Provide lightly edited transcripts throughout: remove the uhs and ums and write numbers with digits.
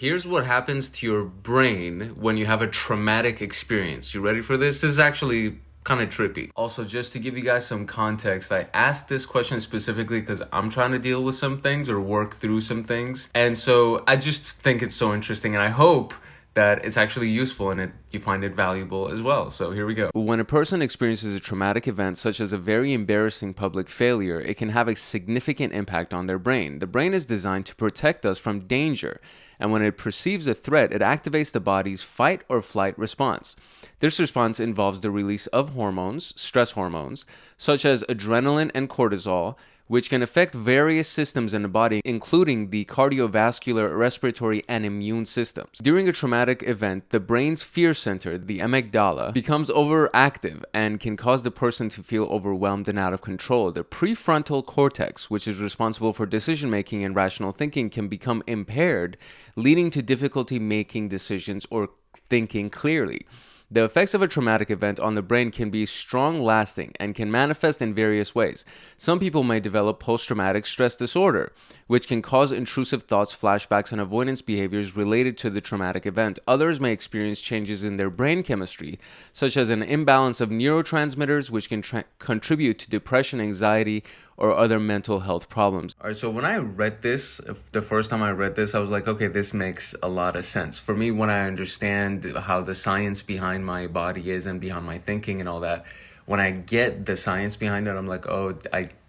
here's what happens to your brain when you have a traumatic experience. You ready for this? This is actually kind of trippy. Also, just to give you guys some context, I asked this question specifically because I'm trying to deal with some things or work through some things. And so I just think it's so interesting, and I hope that it's actually useful and you find it valuable as well. So here we go. When a person experiences a traumatic event, such as a very embarrassing public failure, it can have a significant impact on their brain. The brain is designed to protect us from danger, and when it perceives a threat, it activates the body's fight or flight response. This response involves the release of hormones, stress hormones, such as adrenaline and cortisol, which can affect various systems in the body, including the cardiovascular, respiratory, and immune systems. During a traumatic event, the brain's fear center, the amygdala, becomes overactive and can cause the person to feel overwhelmed and out of control. The prefrontal cortex, which is responsible for decision-making and rational thinking, can become impaired, leading to difficulty making decisions or thinking clearly. The effects of a traumatic event on the brain can be long-lasting and can manifest in various ways. Some people may develop post-traumatic stress disorder, which can cause intrusive thoughts, flashbacks, and avoidance behaviors related to the traumatic event. Others may experience changes in their brain chemistry, such as an imbalance of neurotransmitters, which can contribute to depression, anxiety, or other mental health problems. All right, so when I read this, the first time I read this, I was like, okay, this makes a lot of sense. For me, when I understand how the science behind my body is and behind my thinking and all that, when I get the science behind it, I'm like, oh,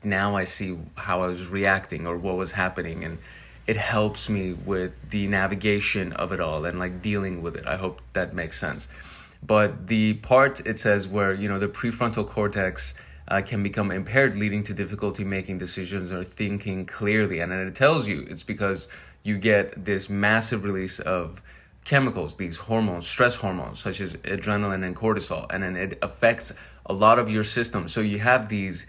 now I see how I was reacting or what was happening, and it helps me with the navigation of it all and like dealing with it. I hope that makes sense. But the part it says where, the prefrontal cortex can become impaired, leading to difficulty making decisions or thinking clearly. And then it tells you it's because you get this massive release of chemicals, these hormones, stress hormones, such as adrenaline and cortisol. And then it affects a lot of your system. So you have these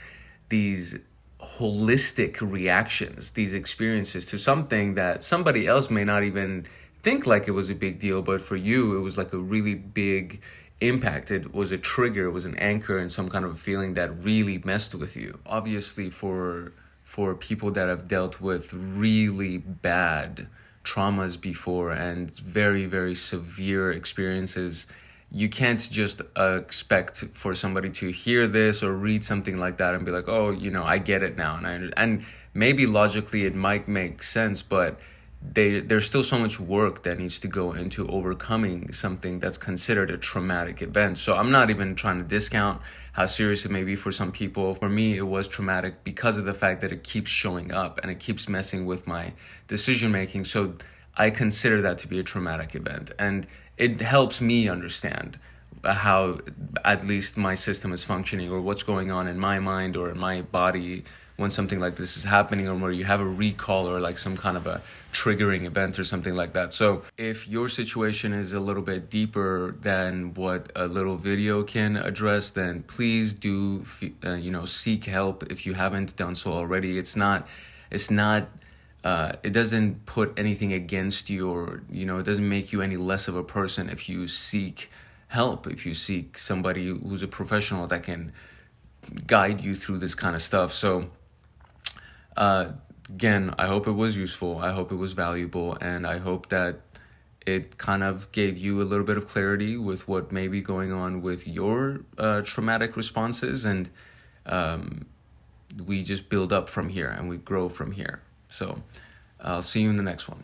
holistic reactions, these experiences to something that somebody else may not even think like it was a big deal. But for you, it was like a really big impact. It was a trigger, it was an anchor, and some kind of a feeling that really messed with you. Obviously, for people that have dealt with really bad traumas before and very, very severe experiences, you can't just expect for somebody to hear this or read something like that and be like, oh, I get it now. And maybe logically it might make sense, but there's still so much work that needs to go into overcoming something that's considered a traumatic event. So I'm not even trying to discount how serious it may be for some people. For me, it was traumatic because of the fact that it keeps showing up and it keeps messing with my decision making. So I consider that to be a traumatic event, and it helps me understand how at least my system is functioning or what's going on in my mind or in my body when something like this is happening, or where you have a recall or like some kind of a triggering event or something like that. So if your situation is a little bit deeper than what a little video can address, then please do seek help if you haven't done so already. It doesn't put anything against you, or it doesn't make you any less of a person if you seek help, if you seek somebody who's a professional that can guide you through this kind of stuff. So again, I hope it was useful. I hope it was valuable. And I hope that it kind of gave you a little bit of clarity with what may be going on with your traumatic responses. And we just build up from here and we grow from here. So I'll see you in the next one.